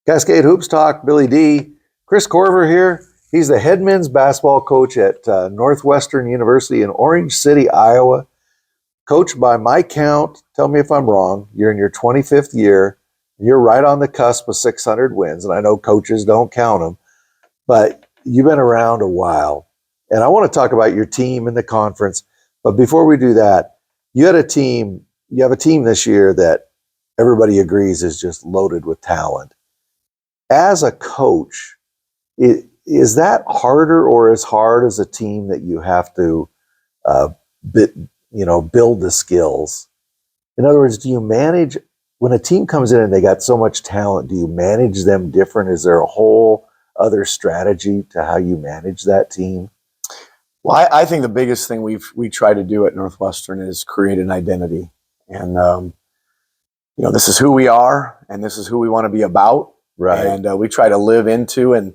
Cascade Hoops Talk, Billy D. Kris Korver here. He's the head men's basketball coach at Northwestern University in Orange City, Iowa. Coach, by my count, tell me if I'm wrong, you're in your 25th year. You're right on the cusp of 600 wins, and I know coaches don't count them, but you've been around a while. And I want to talk about your team in the conference. But before we do that, you have a team this year that everybody agrees is just loaded with talent. As a coach, is that harder or as hard as a team that you have to build the skills? In other words, do you manage, when a team comes in and they got so much talent, do you manage them different? Is there a whole other strategy to how you manage that team? Well, I think the biggest thing we try to do at Northwestern is create an identity. And, this is who we are and this is who we want to be about. Right. And we try to live into and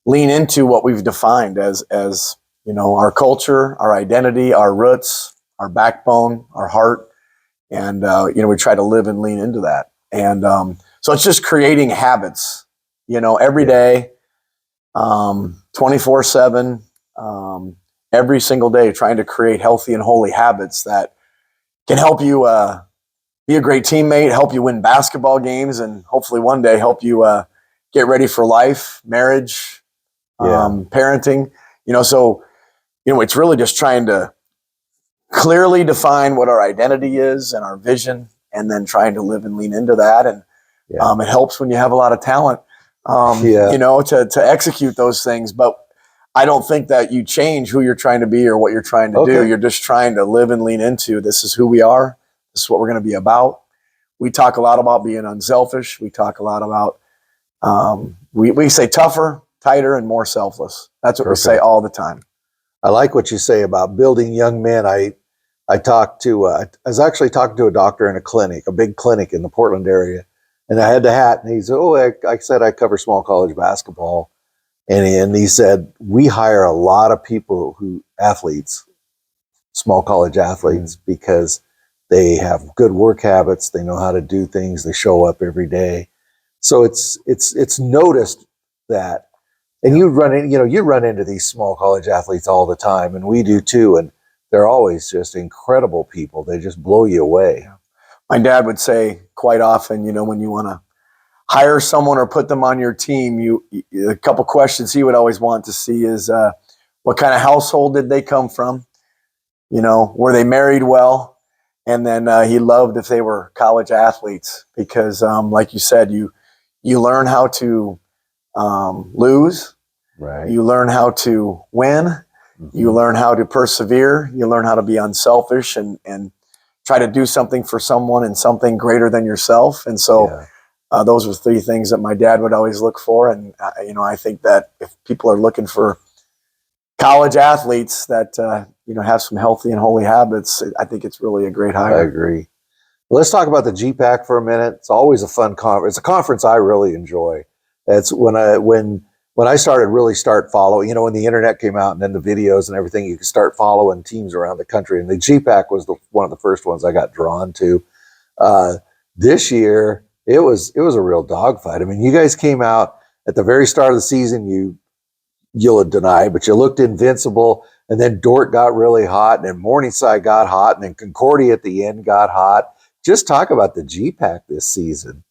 lean into what we've defined as our culture, our identity, our roots, our backbone, our heart. And, we try to live and lean into that. And so it's just creating habits, every day, 24/7, every single day, trying to create healthy and holy habits that can help you be a great teammate, help you win basketball games, and hopefully one day help you get ready for life, marriage, parenting. It's really just trying to clearly define what our identity is and our vision, and then trying to live and lean into that. And it helps when you have a lot of talent, to execute those things. But I don't think that you change who you're trying to be or what you're trying to do. You're just trying to live and lean into, this is who we are. This is what we're going to be about. We talk a lot about being unselfish. We talk a lot about, we say tougher, tighter, and more selfless. That's what we say all the time. I like what you say about building young men. I was actually talking to a doctor in a clinic, a big clinic in the Portland area, and I had the hat, and he said, I said I cover small college basketball. And he said, we hire a lot of people athletes, small college athletes, because they have good work habits. They know how to do things. They show up every day. So it's noticed that, and you run into these small college athletes all the time, and we do too. And they're always just incredible people. They just blow you away. My dad would say quite often, when you want to hire someone or put them on your team, a couple questions he would always want to see is, what kind of household did they come from? Were they married well? And then he loved if they were college athletes, because like you said, you learn how to lose. Right. You learn how to win. Mm-hmm. You learn how to persevere. You learn how to be unselfish and try to do something for someone and something greater than yourself. And so those are three things that my dad would always look for. And, I think that if people are looking for college athletes that, have some healthy and holy habits, I think it's really a great hire. I agree. Well, let's talk about the GPAC for a minute. It's always a fun conference. It's a conference I really enjoy. It's when I started following, when the internet came out and then the videos and everything, you could start following teams around the country. And the GPAC was one of the first ones I got drawn to. This year, it was a real dogfight. I mean, you guys came out at the very start of the season, you'll deny, but you looked invincible. And then Dordt got really hot, and then Morningside got hot, and then Concordia at the end got hot. Just talk about the GPAC this season.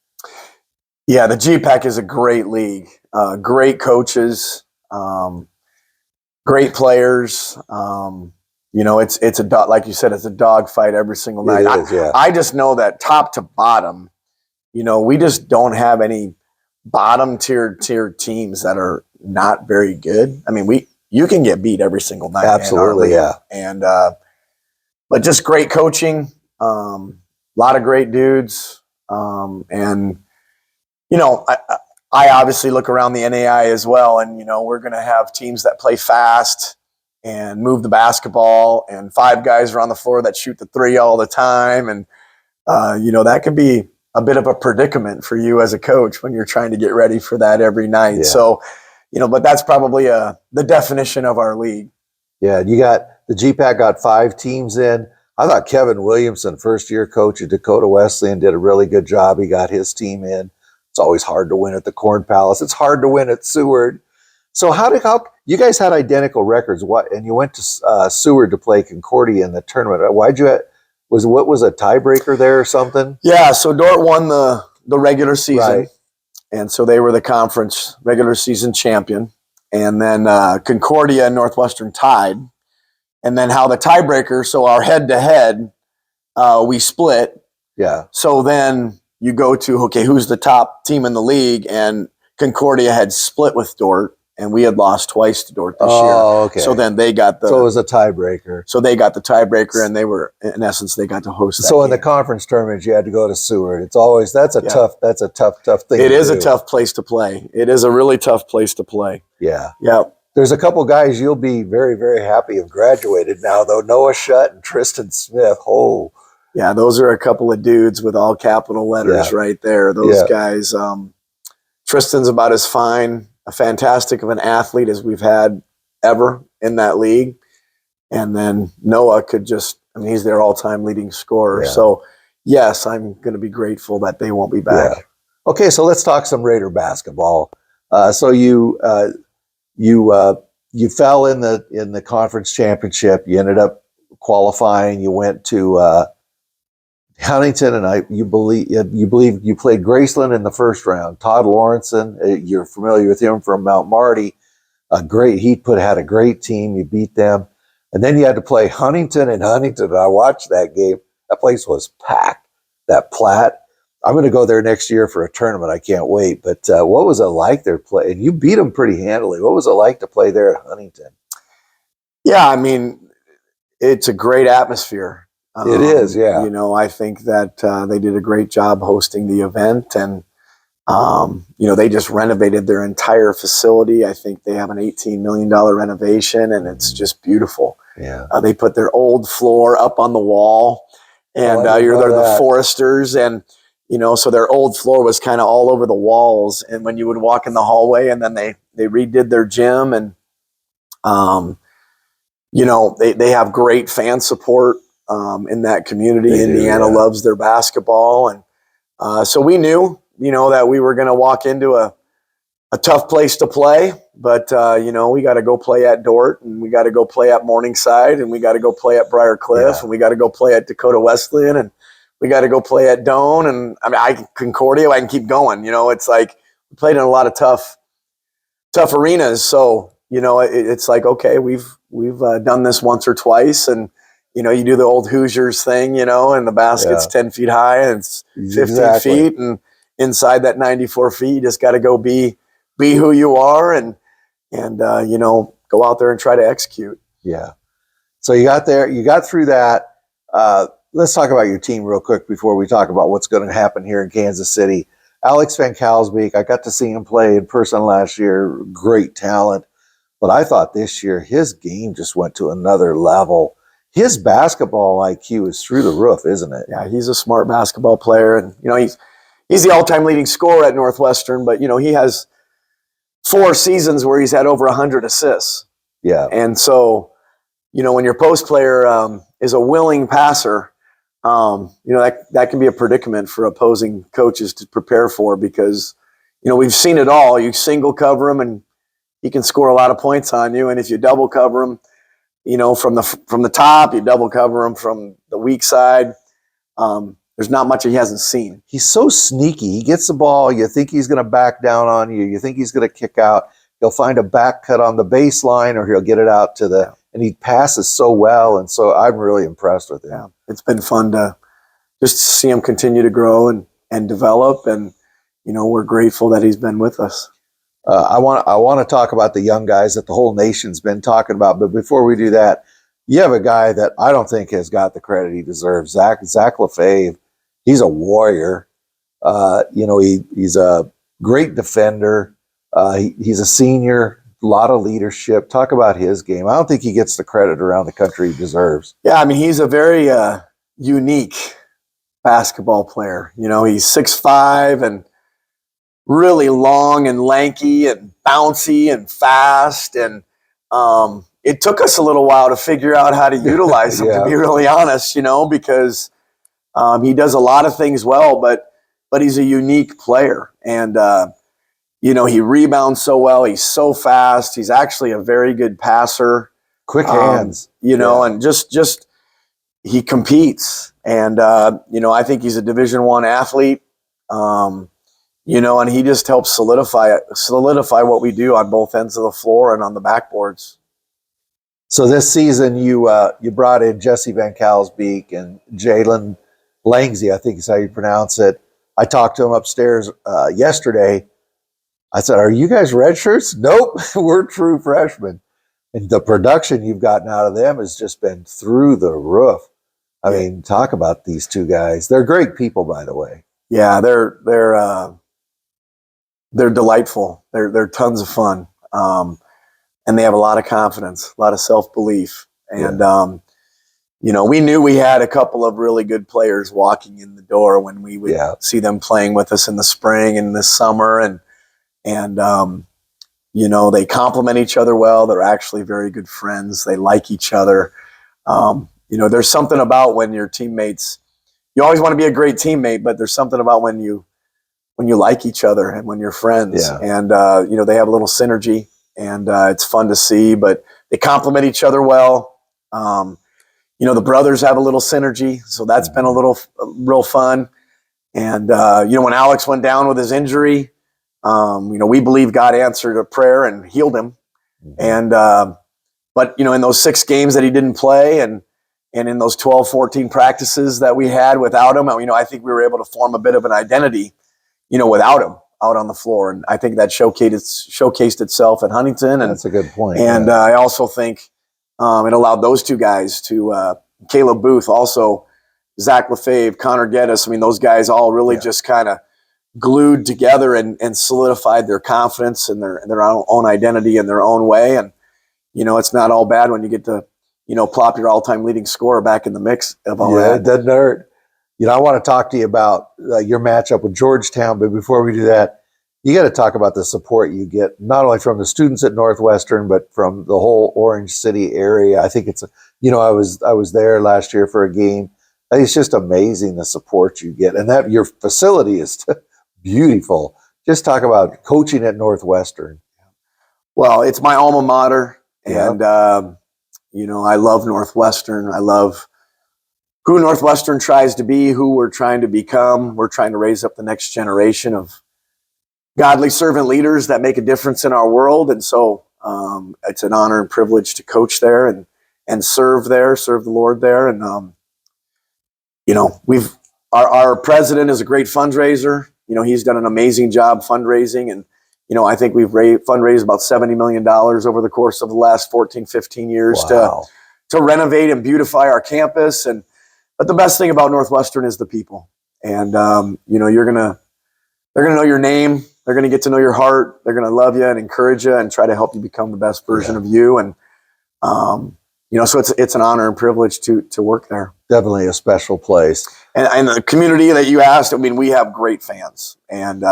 Yeah, the GPAC is a great league. Great coaches, great players. It's like you said, it's a dogfight every single night. It is, yeah. I just know that top to bottom, we just don't have any bottom tier teams that are not very good. I mean, you can get beat every single night. Absolutely, yeah. And but just great coaching, a lot of great dudes, and I obviously look around the NAI as well, and we're going to have teams that play fast and move the basketball, and 5 guys are on the floor that shoot the 3 all the time, and that can be a bit of a predicament for you as a coach when you're trying to get ready for that every night. Yeah. So, but that's probably the definition of our league. Yeah, the GPAC got 5 teams in. I thought Kevin Williamson, first-year coach at Dakota Wesleyan, did a really good job. He got his team in. It's It's always hard to win at the Corn Palace. It's hard to win at Seward. So how you guys had identical records? And you went to Seward to play Concordia in the tournament. What was a tiebreaker there or something? Yeah, so Dort won the regular season, Right. and so they were the conference regular season champion. And then Concordia and Northwestern tied. And then how the tiebreaker, so our head-to-head, we split. Yeah. So then you go to, okay, who's the top team in the league? And Concordia had split with Dort, and we had lost twice to Dort this year. Oh, okay. So then they got So it was a tiebreaker. So they got the tiebreaker, and they were, in essence, they got to host that So in game. the conference tournament, you had to go to Seward. That's a tough thing. It is to a do. tough place to play. It is a really tough place to play. Yeah. Yeah. There's a couple guys you'll be very, very happy have graduated now, though. Noah Shutt and Tristan Smith. Oh, Yeah, those are a couple of dudes with all capital letters right there. Those guys. Tristan's about as fine, a fantastic of an athlete as we've had ever in that league. And then Noah he's their all-time leading scorer. Yeah. So, yes, I'm going to be grateful that they won't be back. yeah. Okay, so let's talk some Raider basketball. So you fell in the conference championship. You ended up qualifying. You went to Huntington, and you believe you played Graceland in the first round. Todd Lawrenson, you're familiar with him from Mount Marty. Had a great team. You beat them, and then you had to play Huntington and Huntington. I watched that game. That place was packed. That Platte. I'm going to go there next year for a tournament. I can't wait. But what was it like there play? And you beat them pretty handily. What was it like to play there at Huntington? Yeah, I mean, it's a great atmosphere. It is, yeah. I think that they did a great job hosting the event, and they just renovated their entire facility. I think they have an $18 million renovation, and it's just beautiful. Yeah. They put their old floor up on the wall, and they're the Foresters, and so their old floor was kind of all over the walls. And when you would walk in the hallway, and then they redid their gym, and they have great fan support in that community. Indiana loves their basketball, and so we knew that we were going to walk into a tough place to play, but we got to go play at Dort, and we got to go play at Morningside, and we got to go play at Briar Cliff, and we got to go play at Dakota Wesleyan, and we got to go play at Doane, and Concordia. I can keep going. It's like we played in a lot of tough arenas. So it's like, okay, we've done this once or twice, and you do the old Hoosiers thing, and the basket's 10 feet high and it's 15 feet, and inside that 94 feet, you just got to go be who you are, and go out there and try to execute. Yeah. So you got there, you got through that. Let's talk about your team real quick before we talk about what's going to happen here in Kansas City. Alex Van Kalsbeek, I got to see him play in person last year. Great talent. But I thought this year his game just went to another level. His basketball IQ is through the roof, isn't it? Yeah, he's a smart basketball player. And, he's the all-time leading scorer at Northwestern, but, he has 4 seasons where he's had over 100 assists. Yeah. And so, when your post player is a willing passer, that can be a predicament for opposing coaches to prepare for, because, we've seen it all. You single cover him and he can score a lot of points on you. And if you double cover him, from the top, you double cover him from the weak side. There's not much he hasn't seen. He's so sneaky. He gets the ball. You think he's going to back down on you. You think he's going to kick out. He'll find a back cut on the baseline, or he'll get it out to and he passes so well. And so I'm really impressed with him. Yeah. It's been fun to just see him continue to grow and develop. And, we're grateful that he's been with us. I want to talk about the young guys that the whole nation's been talking about. But before we do that, you have a guy that I don't think has got the credit he deserves. Zach Lefebvre. He's a warrior. He's a great defender. He's a senior, a lot of leadership. Talk about his game. I don't think he gets the credit around the country he deserves. Yeah, he's a very unique basketball player. He's 6'5" and really long and lanky and bouncy and fast. And it took us a little while to figure out how to utilize him, to be really honest, because he does a lot of things well, but he's a unique player. And, he rebounds so well. He's so fast. He's actually a very good passer. Quick hands. And just he competes. And, I think he's a Division I athlete. And he just helps solidify what we do on both ends of the floor and on the backboards. So this season, you brought in Jesse Van Kalsbeek and Jalen Langsy, I think is how you pronounce it. I talked to him upstairs yesterday. I said, "Are you guys red shirts?" Nope, we're true freshmen. And the production you've gotten out of them has just been through the roof. I mean, talk about these two guys. They're great people, by the way. Yeah, they're delightful. They're tons of fun. And they have a lot of confidence, a lot of self-belief. And, we knew we had a couple of really good players walking in the door when we would see them playing with us in the spring and this summer. And they complement each other well. They're actually very good friends. They like each other. There's something about when your teammates, you always want to be a great teammate, but there's something about when you like each other and when you're friends. Yeah. And, they have a little synergy. And it's fun to see, but they complement each other well. The brothers have a little synergy, so that's been real fun. And, when Alex went down with his injury, we believe God answered a prayer and healed him. And, but, in those 6 games that he didn't play and in those 12, 14 practices that we had without him, I think we were able to form a bit of an identity, without him out on the floor. And I think that showcased itself at Huntington. And that's a good point. And I also think it allowed those two guys to Caleb Booth, also Zach Lefebvre, Connor Geddes. I mean, those guys all really just kind of glued together and solidified their confidence and their own identity in their own way. And, it's not all bad when you get to, plop your all-time leading scorer back in the mix of all that. It doesn't hurt. I want to talk to you about your matchup with Georgetown, but before we do that, you got to talk about the support you get, not only from the students at Northwestern, but from the whole Orange City area. I think it's, I was there last year for a game. It's just amazing the support you get, and that your facility is beautiful. Just talk about coaching at Northwestern. Well, it's my alma mater, and I love Northwestern. I love who Northwestern tries to be, who we're trying to become. We're trying to raise up the next generation of godly servant leaders that make a difference in our world. And so it's an honor and privilege to coach there and serve the Lord there. And, our president is a great fundraiser. He's done an amazing job fundraising. And, I think we've fundraised about $70 million over the course of the last 14, 15 years to renovate and beautify our campus. But the best thing about Northwestern is the people. And, they're going to know your name. They're going to get to know your heart. They're going to love you and encourage you and try to help you become the best version of you. And, so it's an honor and privilege to work there. Definitely a special place. And the community that you asked, we have great fans. And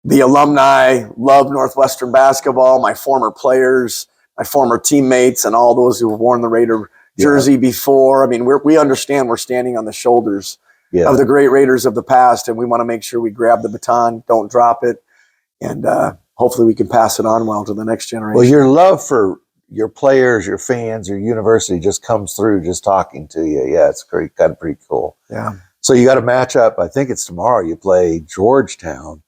the alumni love Northwestern basketball, my former players, my former teammates, and all those who have worn the Raider jersey before. We understand we're standing on the shoulders of the great Raiders of the past, and we want to make sure we grab the baton, don't drop it, and hopefully we can pass it on well to the next generation. Well, your love for your players, your fans, your university just comes through just talking to you. Yeah, it's kind of pretty cool. Yeah. So you got a matchup. I think it's tomorrow. You play Georgetown.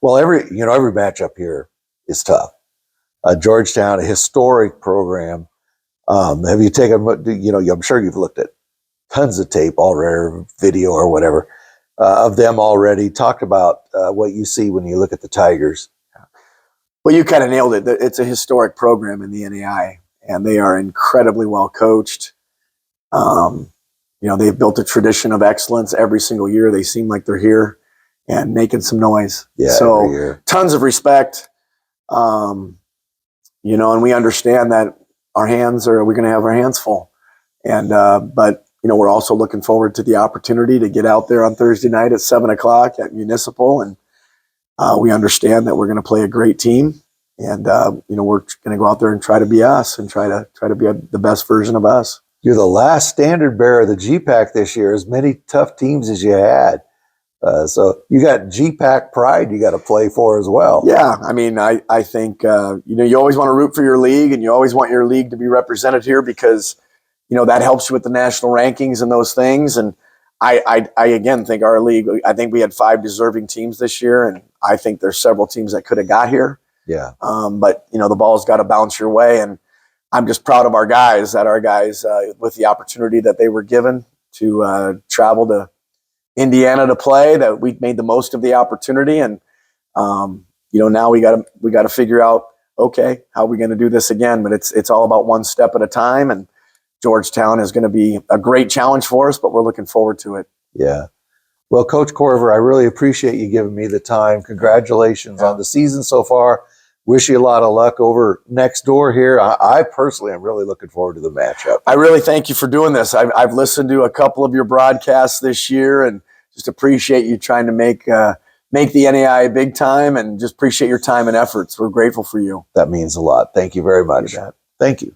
Well, every matchup here is tough. Georgetown, a historic program. Have you taken? I'm sure you've looked at tons of tape already, video or whatever, of them already. Talked about what you see when you look at the Tigers. Well, you kind of nailed it. It's a historic program in the NAI, and they are incredibly well coached. They've built a tradition of excellence every single year. They seem like they're here and making some noise. Yeah, so tons of respect. And we understand that we're going to have our hands full. And, but we're also looking forward to the opportunity to get out there on Thursday night at 7:00 at Municipal. And we understand that we're going to play a great team. And, we're going to go out there and try to be us and try to be the best version of us. You're the last standard bearer of the GPAC this year, as many tough teams as you had. So you got GPAC pride you got to play for as well. Yeah, I mean, I think you always want to root for your league, and you always want your league to be represented here because that helps you with the national rankings and those things. And I again think our league. I think we had 5 deserving teams this year, and I think there's several teams that could have got here. Yeah. But the ball's got to bounce your way, and I'm just proud of our guys with the opportunity that they were given to travel to Indiana to play, that we made the most of the opportunity. And now we got to figure out, okay, how are we going to do this again? But it's all about one step at a time, and Georgetown is going to be a great challenge for us, but we're looking forward to it. Yeah. Well, Coach Korver, I really appreciate you giving me the time. Congratulations on the season so far. Wish you a lot of luck over next door here. I personally am really looking forward to the matchup. I really thank you for doing this. I've listened to a couple of your broadcasts this year, and just appreciate you trying to make the NAI big time, and just appreciate your time and efforts. We're grateful for you. That means a lot. Thank you very much. Thank you.